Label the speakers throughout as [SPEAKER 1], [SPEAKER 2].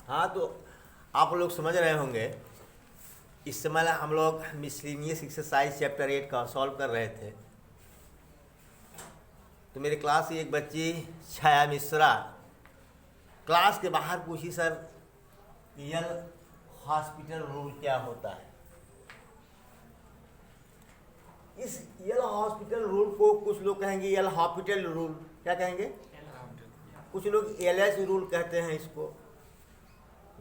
[SPEAKER 1] हाँ, तो आप लोग समझ रहे होंगे, इस समय हम लोग मिसलिनियस एक्सरसाइज चैप्टर 8 का सॉल्व कर रहे थे। तो मेरे क्लास की एक बच्ची छाया मिश्रा क्लास के बाहर पूछी, सर यल हॉस्पिटल रूल क्या होता है। इस यल हॉस्पिटल रूल को कुछ लोग कहेंगे यल हॉस्पिटल रूल, क्या कहेंगे, कुछ लोग एलएच रूल कहते हैं इसको।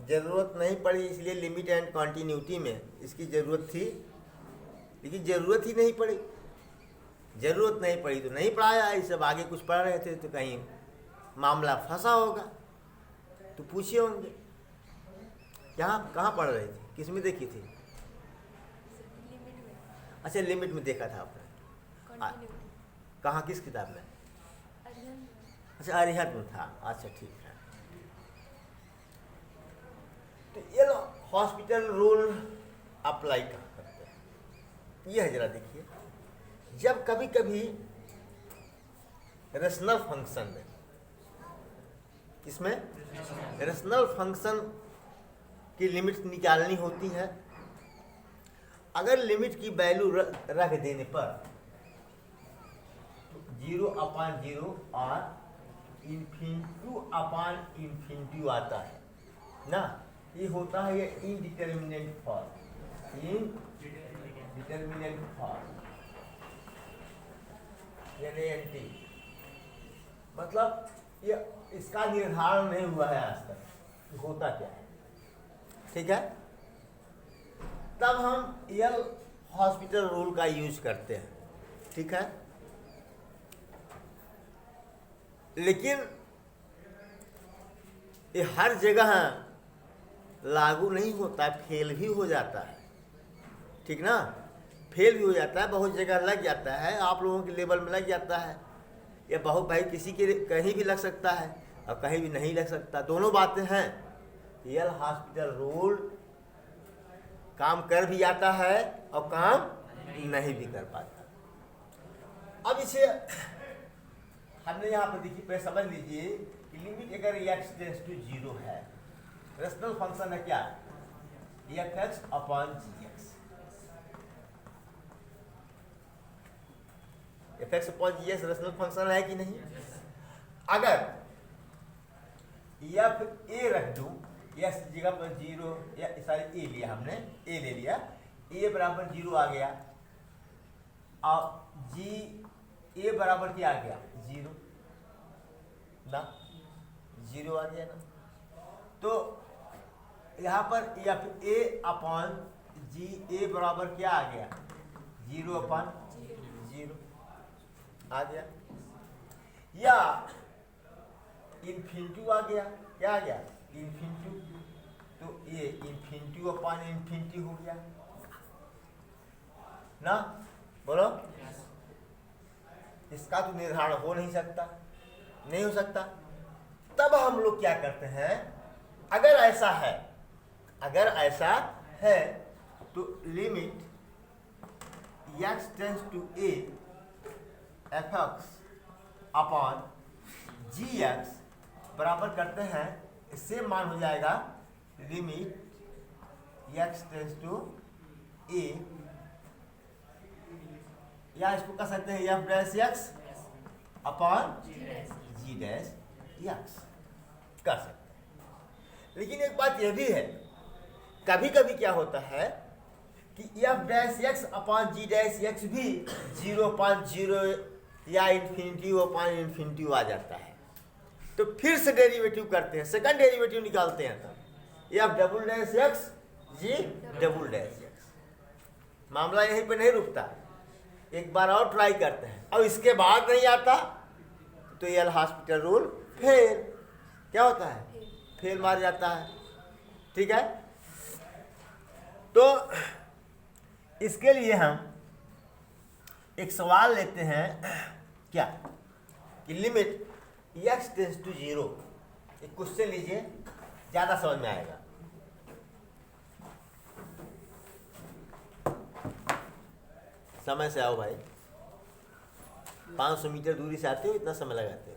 [SPEAKER 1] ज़रूरत नहीं पड़ी, इसलिए लिमिट एंड कॉन्टीन्यूटी में इसकी ज़रूरत थी, लेकिन ज़रूरत ही नहीं पड़ी। ज़रूरत नहीं पड़ी तो नहीं पढ़ाया। ये सब आगे कुछ पढ़ रहे थे तो कहीं मामला फंसा होगा, तो पूछे होंगे कहाँ पढ़ रहे थे, किस में देखी थी। अच्छा, लिमिट में देखा था आपने, कहाँ, किस किताब में। अच्छा, अरिहत में था। अच्छा, ठीक है। तो ये हॉस्पिटल रूल अप्लाई कहाँ करते हैं, ये है, जरा देखिए। जब कभी कभी रेशनल फंक्शन में, इसमें रेशनल फंक्शन की लिमिट निकालनी होती है, अगर लिमिट की वैल्यू रख देने पर 0/0 और इन्फिनिटी आता है ना, ये होता है ये इनडिटर्मिनेट फॉर्म, इनडिटर्मिनेट फॉर्म यानी NT, मतलब ये इसका निर्धारण नहीं हुआ है आज तक कि होता क्या है, ठीक है। तब हम यल हॉस्पिटल रूल का यूज करते हैं, ठीक है। लेकिन ये हर जगह लागू नहीं होता, फेल भी हो जाता है, ठीक ना, फेल भी हो जाता है, बहुत जगह लग जाता है, आप लोगों के लेवल में लग जाता है, या बहुत भाई किसी के कहीं भी लग सकता है और कहीं भी नहीं लग सकता, दोनों बातें हैं। यल हॉस्पिटल रूल काम कर भी जाता है और काम नहीं भी कर पाता। अब इसे हमने यहाँ पर देखिए, पहले समझ लीजिए कि लिमिट अगर x टेंड्स टू 0 है, रेशनल फंक्शन है क्या, f(x/gx), f(x/gx) रेशनल फंक्शन है कि नहीं। अगर f a रख दूं, x जगह पर 0, या सॉरी a लिया हमने, a ले लिया, a बराबर 0 आ गया, और a बराबर क्या आ गया, 0 ना, 0 आ गया ना। तो यहाँ पर f(a/g) बराबर क्या आ गया, 0/0 आ गया, या इन्फिनिटी आ गया, क्या आ गया, इन्फिनिटी, तो ये इन्फिनिटी हो गया ना, बोलो। इसका तो निर्धारण हो नहीं सकता, नहीं हो सकता। तब हम लोग क्या करते हैं, अगर ऐसा है तो limit x tends to a f(x/gx) बराबर करते हैं, इससे मान हो जाएगा limit x tends to a, या इसको कह सकते हैं f'(x/g') कर सकते हैं। लेकिन एक बात यह भी है, कभी कभी क्या होता है कि f'(x/g') भी 0/0 या इन्फिनिटी आ जाता है, तो फिर से डेरिवेटिव करते हैं, सेकंड डेरिवेटिव निकालते हैं, तब f'(x/g')। मामला यहीं पे नहीं रुकता, एक बार और ट्राई करते हैं, और इसके बाद नहीं आता तो यल हॉस्पिटल रूल फेल, क्या होता है, फेल मार जाता है, ठीक है। तो इसके लिए हम एक सवाल लेते हैं, क्या, कि लिमिट x टेंड्स टू 0, एक क्वेश्चन लीजिए, ज्यादा समझ में आएगा। समय से आओ भाई, 500 मीटर दूरी से आते हो, इतना समय लगाते हो।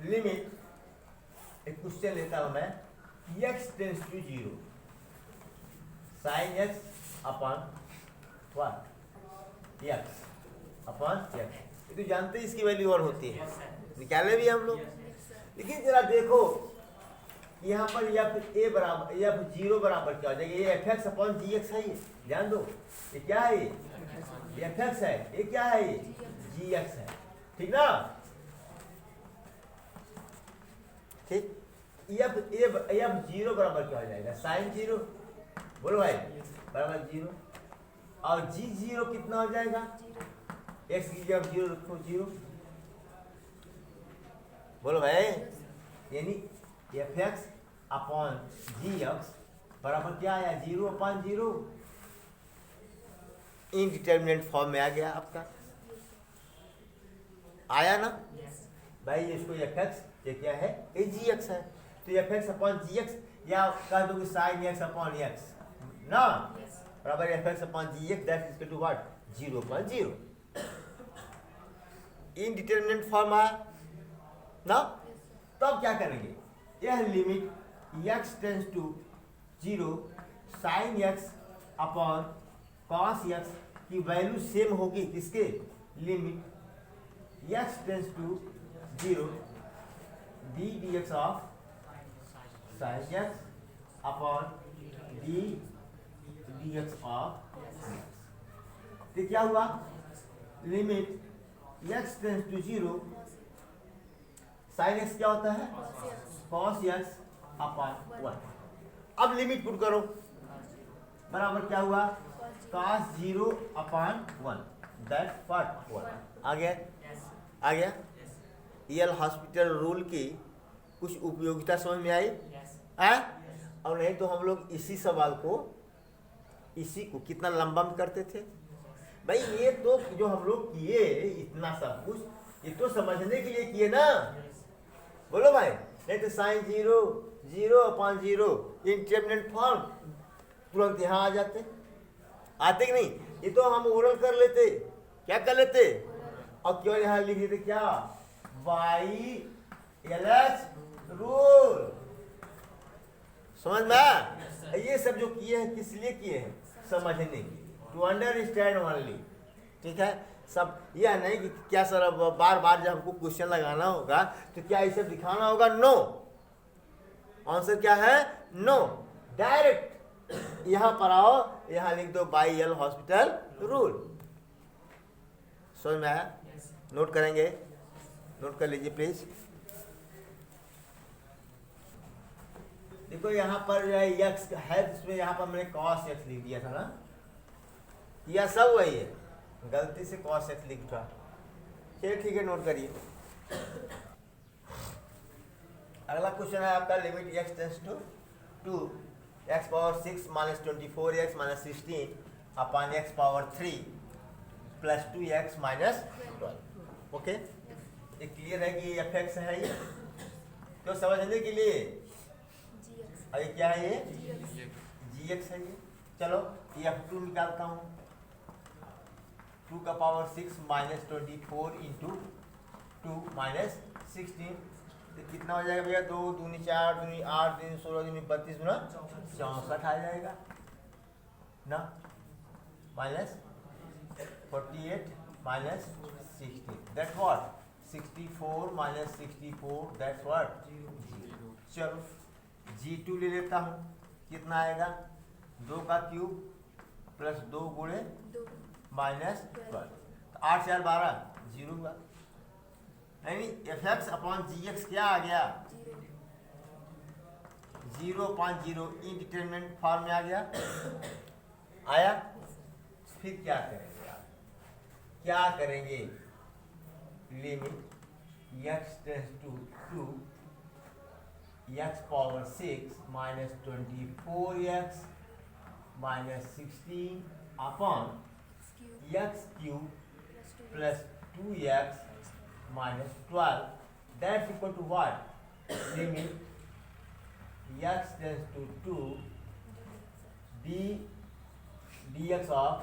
[SPEAKER 1] लिमिट एक क्वेश्चन लेता हूं मैं, x tends to 0 sine x upon what x upon x। ये तो जानते हैं इसकी वैल्यू और होती है, निकाले भी हम लोग। लेकिन जरा देखो यहाँ पर एफ ए बराबर एफ 0 बराबर क्या हो जाएगा, ये F x upon g x है। ये ध्यान दो, ये क्या है, ये एफ एक्स है, ये क्या है, ये जी एक्स है, ठीक ना। ठीक, एफ 0 बराबर क्या हो जाएगा, साइन 0, बोलो भाई, बराबर 0। और जी 0 कितना हो जाएगा, एक्स की जगह 0 रखो 0, बोलो भाई, यानी F x upon g x बराबर क्या आया, 0 अपॉन 0। इनडिटर्मिनेट फॉर्म में आ गया आपका, आया ना भाई। इसको एफ एक्स, ये क्या है, ये जी एक्स है, तो F x upon g x, या कह दो कि साइन एक्स अपॉन एक्स ना, बराबर f x upon g x, that is equal to what, 0 upon 0। Indeterminate form आया ना। तब क्या करेंगे, यह limit x tends to 0 sine x upon cos x की वैल्यू सेम होगी किसके, limit x tends to 0 d dx of sine x upon d dx of x। तो क्या हुआ, limit x tends to 0 sine x क्या होता है, cos x upon 1। अब लिमिट पुट करो, बराबर क्या हुआ, cos 0 अपॉन 1, दैट व्हाट 1। आ गया, आ गया। एल हॉस्पिटल रूल की कुछ उपयोगिता समझ में आई है। और नहीं तो हम लोग इसी सवाल को, इसी को कितना लंबा में करते थे भाई। ये तो जो हम लोग किए इतना सब कुछ, ये तो समझने के लिए किए ना, बोलो भाई। नहीं तो साइन 0 अपॉन 0 इंडिटरमिनेट फॉर्म तुरंत यहाँ आ जाते, आते कि नहीं। ये तो हम ओरल कर लेते, क्या कर लेते, और क्यों यहाँ लिख देते क्या, बाई एलएच रूल। समझ में, ये सब जो किए हैं किस लिए किए हैं, समझने के लिए, टू अंडरस्टैंड ओनली, ठीक है। सब यह नहीं कि क्या सर बार बार जब हमको क्वेश्चन लगाना होगा तो क्या ये सब दिखाना होगा, नो। आंसर क्या है, नो। डायरेक्ट यहाँ पर आओ, यहाँ लिख दो बाई एल हॉस्पिटल रूल। समझ में आया, नोट करेंगे, नोट कर लीजिए प्लीज। देखो यहाँ पर एक्स है, इसमें यहाँ पर मैंने कॉस एक्स लिख दिया था ना, यह सब वही है, गलती से कॉस एक्स लिख था। चलिए ठीक है, नोट करिए। अगला क्वेश्चन है आपका, limit x tends to 2 x power 6 minus 24x minus 16 upon x power 3 plus 2x minus 12। Okay, ये क्लियर है कि एफ एक्स है ये, तो समझने के लिए ये क्या है, ये जी एक्स है ये। चलो ये F2 निकालता हूँ, 2 का पावर 6 माइनस 24 इंटू 2 माइनस 16, तो कितना हो जाएगा भैया, 2 दूनी 4 दूनी 8 दूनी 16 दूनी 32 गुना 64 आ जाएगा ना, minus 48 minus 16, that's what 64 minus 64, that's what 0। चलो G2 ले लेता हूँ, कितना आएगा, 2 का क्यूब प्लस 2 गुणे माइनस 12, 8 4 12 0 हुआ। यानी F x upon g x क्या आ गया, 0/0 इनडिटरमिनेट फॉर्म में आ गया, आया। फिर क्या करेंगे आप, क्या करेंगे, limit x tends to 2 x power 6 minus 24x minus 16 upon x cube plus 2x minus 12, that's equal to what, limit x tends to 2 dx of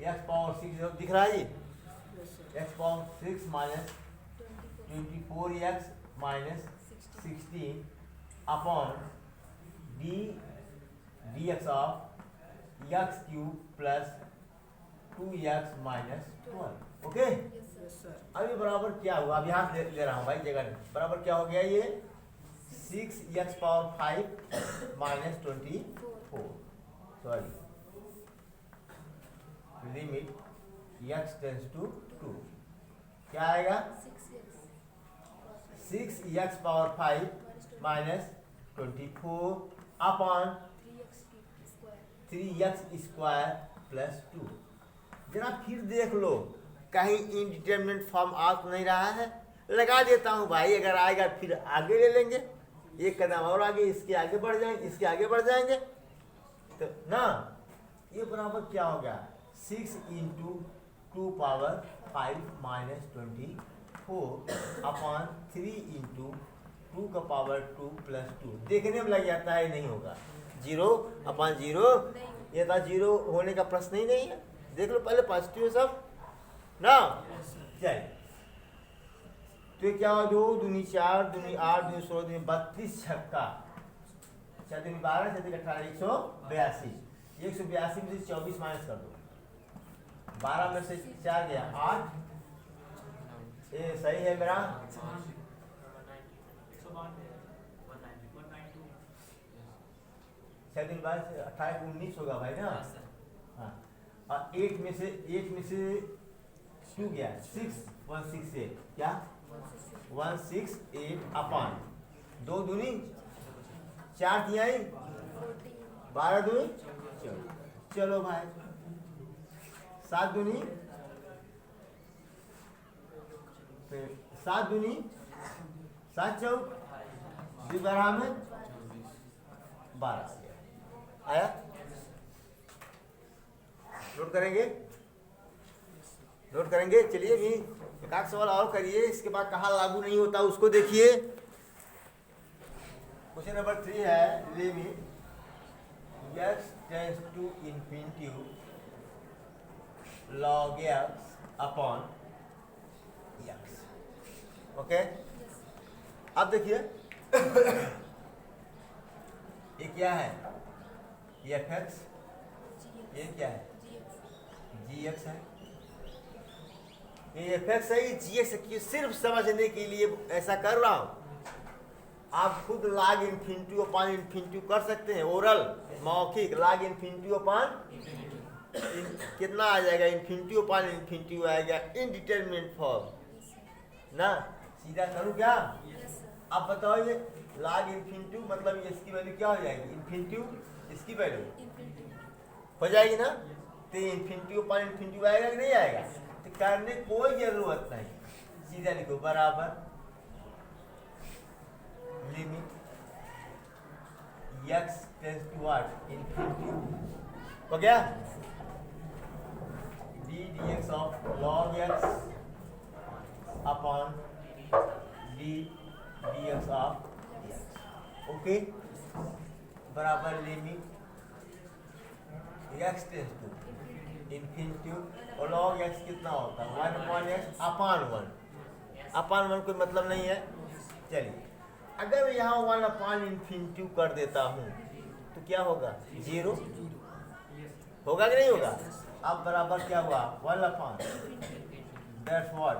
[SPEAKER 1] x power 6 दिख रहा है ये, x power 6 minus 24x minus 16 upon D x of x cube plus 2x minus 12। Okay, अभी बराबर क्या हुआ, अब यहाँ ले रहा हूँ भाई जगह नहीं, बराबर क्या हो गया ये 6x power 5 minus 24, sorry limit x tends to 2, क्या आएगा 6x power 5 minus 24 upon 3x square plus 2। जरा फिर देख लो कहीं इनडिटर्मिनेट फॉर्म आ तो नहीं रहा है, लगा देता हूँ भाई, अगर आएगा फिर आगे ले लेंगे, एक कदम और आगे, इसके आगे बढ़ जाएंगे, इसके आगे बढ़ जाएंगे तो ना, ये बराबर क्या हो गया 6 into 2 power 5 minus 24 upon 3 into 2 का पावर 2 प्लस 2। देखने में लग जाता है नहीं होगा, 0 अपॉन 0, ये था 0 होने का प्रश्न ही नहीं है। देख लो पहले पॉजिटिव सब ना, चलिए तो क्या हुआ 2 दूनी 4 दूनी 8 दूनी 16 दूनी 32 छक्का 4 दूनी 12 6 18 182, 182 में से 24 माइनस कर दो, 12 में से 4 गया 8, ये सही है मेरा, 6 दिन बाद 28 19 होगा भाई ना, हाँ, और 8 में से 2 गया 6 168, क्या 168 अपॉन 2 दूनी 4 तिहाई 12 दूनी, चलो भाई 7 दूनी 7 दूनी 7 चौक 12 में 12 आया, नोट करेंगे, नोट करेंगे। चलिए भी एक आध सवाल और करिए, इसके बाद कहाँ लागू नहीं होता उसको देखिए। क्वेश्चन नंबर 3 है, limit x tends to infinity log x upon x। Okay, अब देखिए ये क्या है, fx, ये क्या है gx है, ये fx है, ये gx है, सिर्फ समझने के लिए ऐसा कर रहा हूं। आप खुद log इन्फिनिटी अपॉन इन्फिनिटी कर सकते हैं, ओरल मौखिक log इन्फिनिटी अपॉन कितना आ जाएगा, इन्फिनिटी अपॉन इन्फिनिटी आएगा इनडिटरमिनेट फॉर्म ना, सीधा करूं क्या, अब बताओ ये log इन्फिनिटी मतलब इसकी वैल्यू क्या हो जाएगी, इन्फिनिटी इसकी वैल्यू हो जाएगी ना, तो इन्फिनिटी अपॉन इन्फिनिटी आएगा कि नहीं आएगा, तो करने कोई जरूरत नहीं, सीधा लिखो बराबर limit x tends to what infinity हो गया, d dx of log x upon d dx of x। Okay, बराबर limit x tends to infinity और log x कितना होता है 1 अपॉन x अपॉन 1, अपॉन 1 कोई मतलब नहीं है। चलिए अगर यहाँ 1 अपॉन इन्फिनिटी कर देता हूँ तो क्या होगा 0 होगा कि नहीं होगा। अब बराबर क्या हुआ 1 अपॉन दैट्स व्हाट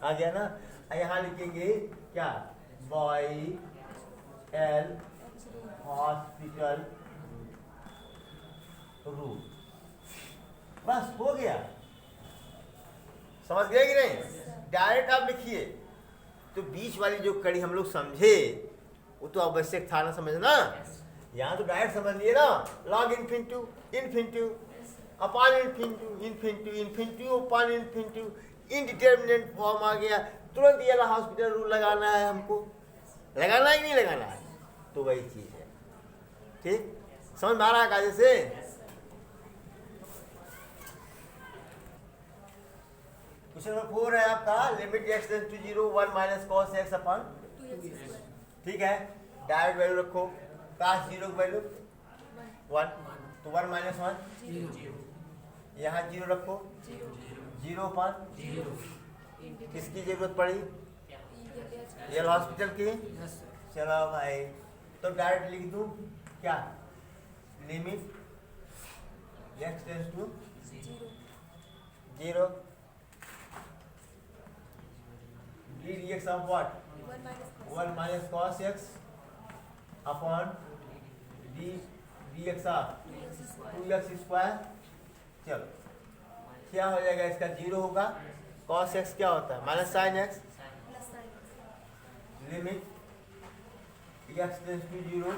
[SPEAKER 1] आ गया ना, यहाँ लिखेंगे क्या बॉय एल हॉस्पिटल रूम, बस हो गया, समझ गए कि नहीं। डायरेक्ट आप लिखिए तो बीच वाली जो कड़ी हम लोग समझे वो तो आवश्यक था ना समझना, यहाँ तो डायरेक्ट समझ लिए ना, log infinity infinity upon infinity infinity infinity upon infinity indeterminate form आ गया, तुरंत ये हॉस्पिटल रूल लगाना है, हमको लगाना है कि नहीं लगाना है, तो वही चीज़ है। ठीक, समझ में आ रहा है कायदे से। क्वेश्चन नंबर 4 है आपका, limit x tends to 0 1 minus cos x upon, ठीक है, डायरेक्ट वैल्यू रखो, cos 0 की वैल्यू 1, तो 1 माइनस 1 यहाँ 0 रखो, 0 अपॉन किसकी जरूरत पड़ी एल हॉस्पिटल की।
[SPEAKER 2] Yes sir.
[SPEAKER 1] चलो भाई, तो डायरेक्ट लिख दूं क्या, limit x tends to 0 d d x of what, 1 minus cos x upon d d x of 2x square. चलो क्या हो जाएगा, इसका 0 होगा, कॉस एक्स क्या होता है minus sine x, limit x tends to 0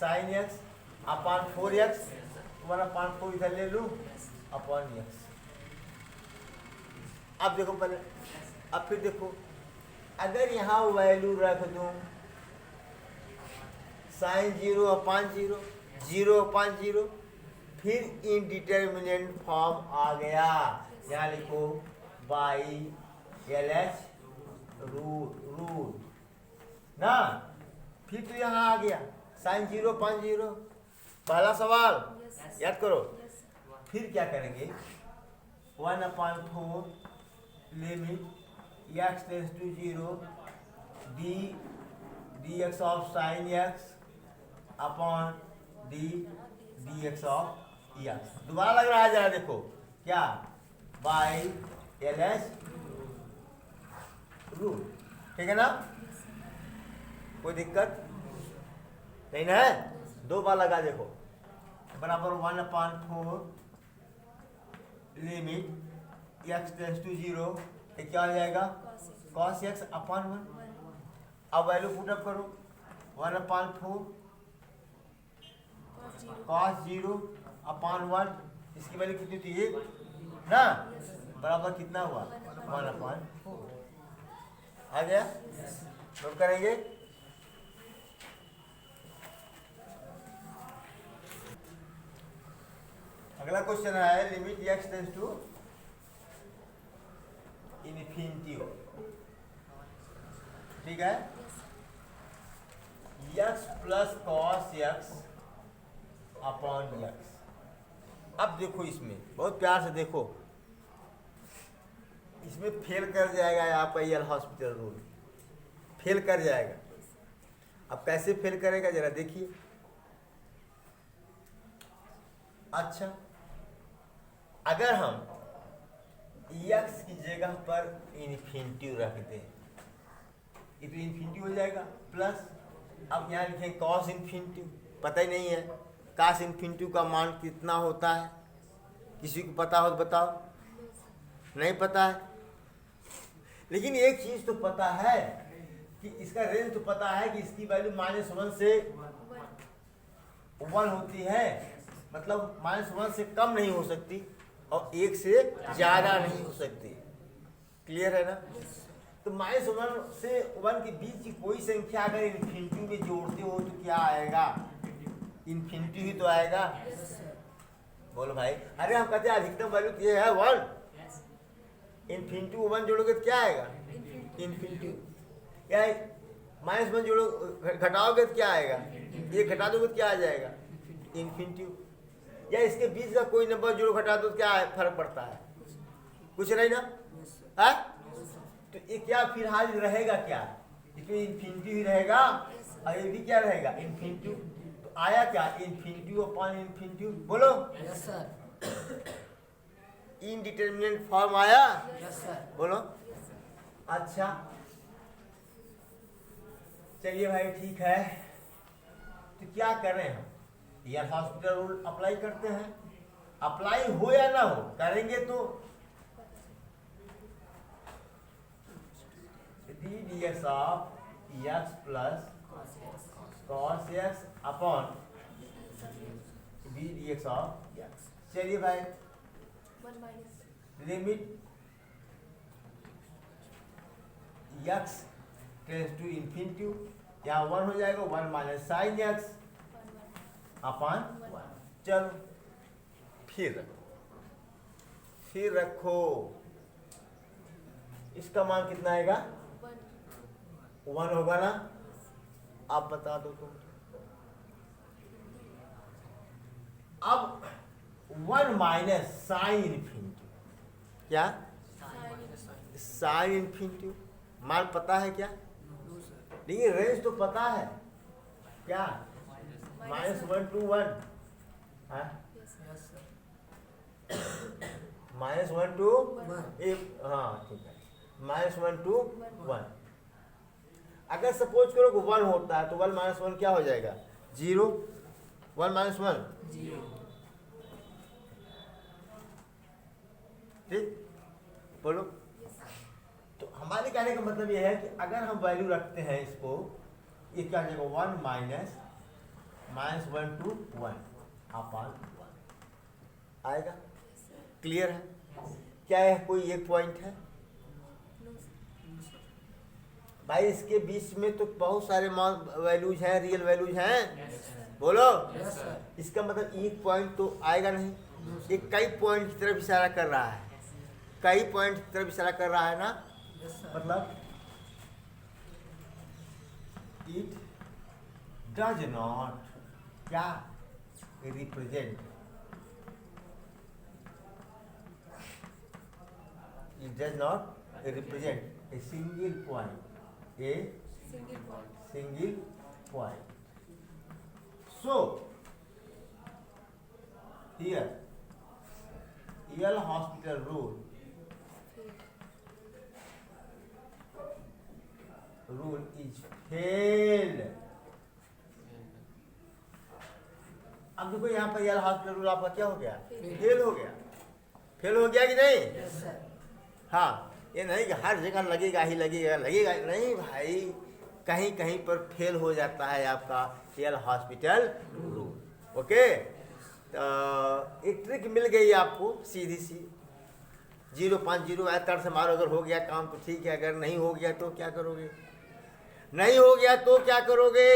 [SPEAKER 1] sine x upon 4x, 1/4 इधर ले लूँ अपॉन एक्स। अब देखो पहले, अब फिर देखो, अगर यहाँ वैल्यू रख दूँ साइन 0 अपॉन 0, 0 अपॉन 0, फिर इनडिटर्मिनेंट फॉर्म आ गया, यहाँ लिखो बाई एल एच रूट ना, फिर तो यहाँ आ गया साइन 0 अपॉन 0। पहला सवाल याद करो, फिर क्या करेंगे, 1/4 limit x tends to 0 d d x of sine x upon d d x of x. दोबारा लग रहा है जरा देखो क्या, बाई एल एच रूट, ठीक है ना, कोई दिक्कत नहीं ना है। 2 बार लगा देखो, बराबर 1/4 लिमिट x टेंस टू 0, क्या हो जाएगा cos x अपॉन 1। अब वैल्यू पुटअप करो, 1/4 cos 0 अपॉन 1, इसकी वैल्यू कितनी थी 1 ना, बराबर कितना हुआ 1/4 आ गया। नोट करेंगे, अगला क्वेश्चन है limit x tends to infinity, ठीक है, x plus cos x upon x। अब देखो इसमें बहुत प्यार से देखो, इसमें फेल कर जाएगा आपका एल हॉस्पिटल रूल, फेल कर जाएगा। अब कैसे फेल करेगा जरा देखिए। अच्छा, अगर हम x की जगह पर इन्फिनिटी रख दें, ये तो इन्फिनिटी हो जाएगा, प्लस अब यहाँ लिखें कॉस इन्फिनिटी, पता ही नहीं है कॉस इन्फिनिटी का मान कितना होता है, किसी को पता हो तो बताओ, नहीं पता है। लेकिन एक चीज़ तो पता है कि इसका रेंज तो पता है कि इसकी वैल्यू -1 से 1 होती है, मतलब -1 से कम नहीं हो सकती और 1 से ज़्यादा नहीं हो सकती। क्लियर है ना? तो -1 से 1 के बीच की कोई संख्या अगर इन्फिनिटी में जोड़ते हो तो क्या आएगा? इन्फिनिटी ही तो आएगा। बोलो भाई। अरे हम कहते हैं अधिकतम वैल्यू ये है 1, इन्फिनिटी 1 जोड़ोगे तो क्या आएगा? इन्फिनिटी। या -1 जोड़ो घटाओगे तो क्या आएगा? ये घटा दोगे तो क्या आ जाएगा? इन्फिनिटी। या इसके बीच का कोई नंबर जोड़ो घटा दो तो क्या फर्क पड़ता है? कुछ नहीं ना है? तो ये क्या फिर हाल रहेगा क्या? इसमें इन्फिनिटी ही रहेगा और ये भी क्या रहेगा? इन्फिनिटी। तो आया क्या? Infinity upon infinity. बोलो
[SPEAKER 2] यस सर।
[SPEAKER 1] इनडिटरमिनेट फॉर्म आया?
[SPEAKER 2] Yes sir.
[SPEAKER 1] बोलो। अच्छा चलिए भाई ठीक है। तो क्या करें हम? एल हॉस्पिटल रूल अप्लाई करते हैं। अप्लाई हो या ना हो, करेंगे तो ddx of x plus cos x upon ddx of x। चलिए भाई limit x tends to infinity, यहाँ 1 हो जाएगा, 1 माइनस साइन x अपॉन 1। चलो फिर रखो, इसका मान कितना आएगा? 1 होगा ना? आप बता दो तुम। अब 1 माइनस साइन इन्फिनिटी, क्या साइन इन्फिनिटी मान पता है क्या? लेकिन रेंज तो पता है क्या, -1 to 1, हाँ -1 to हाँ ठीक है, -1 to 1। अगर सपोज करो कि 1 होता है तो 1 - 1 क्या हो जाएगा, 0। 1 - 1 ठीक, बोलो। तो हमारे कहने का मतलब यह है कि अगर हम वैल्यू रखते हैं इसको, ये क्या हो जाएगा, 1 -1 to 1 अपॉन 1 आएगा। क्लियर है? क्या है, कोई एक पॉइंट है भाई? इसके बीच में तो बहुत सारे वैल्यूज हैं, रियल वैल्यूज हैं। बोलो। इसका मतलब एक पॉइंट तो आएगा नहीं, ये कई पॉइंट की तरफ इशारा कर रहा है, कई पॉइंट की तरफ इशारा कर रहा है ना। मतलब इट डज नॉट क्या represent, it does not represent a single point, a single point. So here Yale Hospital rule is failed। अब देखो यहाँ पर Yale Hospital रूल आपका क्या हो गया, फेल हो गया। फेल हो गया कि नहीं? हाँ, ये नहीं कि हर जगह लगेगा ही लगेगा, लगेगा नहीं भाई, कहीं कहीं पर फेल हो जाता है आपका Yale हॉस्पिटल रूल। ओके, तो एक ट्रिक मिल गई आपको सीधी सी, 050 तर्क से मारो, अगर हो गया काम तो ठीक है, अगर नहीं हो गया तो क्या करोगे? नहीं हो गया तो क्या करोगे?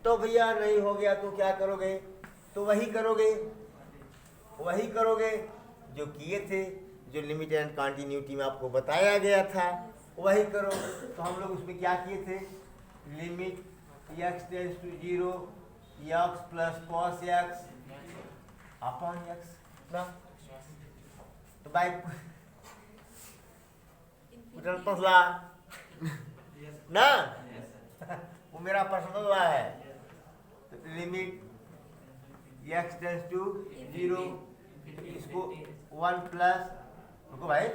[SPEAKER 1] तो भैया नहीं हो गया तो क्या करोगे? तो वही करोगे, वही करोगे जो किए थे, जो लिमिट एंड कॉन्टिन्यूटी में आपको बताया गया था, वही करो। तो हम लोग उसमें क्या किए थे, limit x tends to 0 x plus cos x upon x ना। तो भाई पसला ना, वो मेरा पर्सनल ला है। तो लिमिट x टेंड्स टू 0, इसको 1 प्लस, रुको भाई,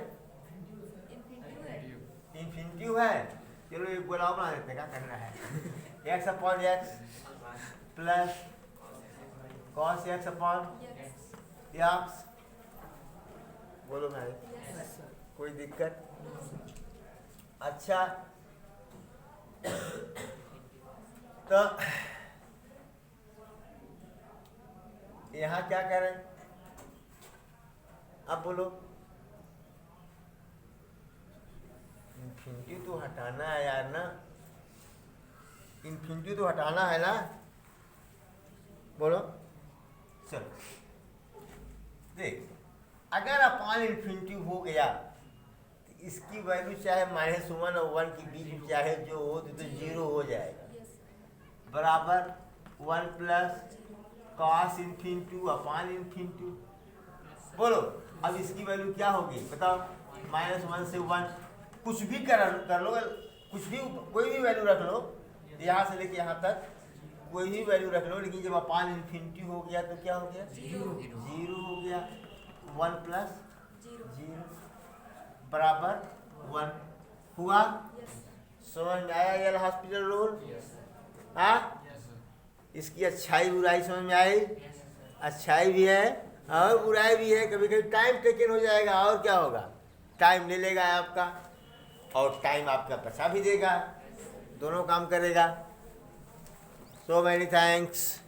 [SPEAKER 1] इन्फिनिटी है, चलो एक गोलाव बना देते हैं, क्या करना है, x upon x plus cos x upon x। बोलो भाई, कोई दिक्कत? अच्छा, तो यहाँ क्या करें, अब बोलो। इन्फिनिटी तो हटाना है यार ना, इन्फिनिटी तो हटाना है ना, बोलो। चलो देख, अगर अपॉन इन्फिनिटी हो गया तो इसकी वैल्यू चाहे -1 और 1 के बीच में चाहे जो हो तो 0 हो जाएगा, बराबर 1 plus cos infinity upon infinity. बोलो, अब इसकी वैल्यू क्या होगी बताओ, -1 से 1, कुछ भी कर लो, कुछ भी कोई भी वैल्यू रख लो, यहाँ से लेके यहाँ तक कोई भी वैल्यू रख लो, लेकिन जब अपॉन इन्फिनिटी हो गया तो क्या हो गया, 0 हो गया। 1 प्लस 0 बराबर 1 हुआ। समझ में आया Yale हॉस्पिटल रूल? हाँ, इसकी अच्छाई बुराई समझ में आई? अच्छाई भी है और बुराई भी है। कभी कभी टाइम टेकन हो जाएगा, और क्या होगा, टाइम ले लेगा आपका, और टाइम आपका पैसा भी देगा, दोनों काम करेगा। So many thanks.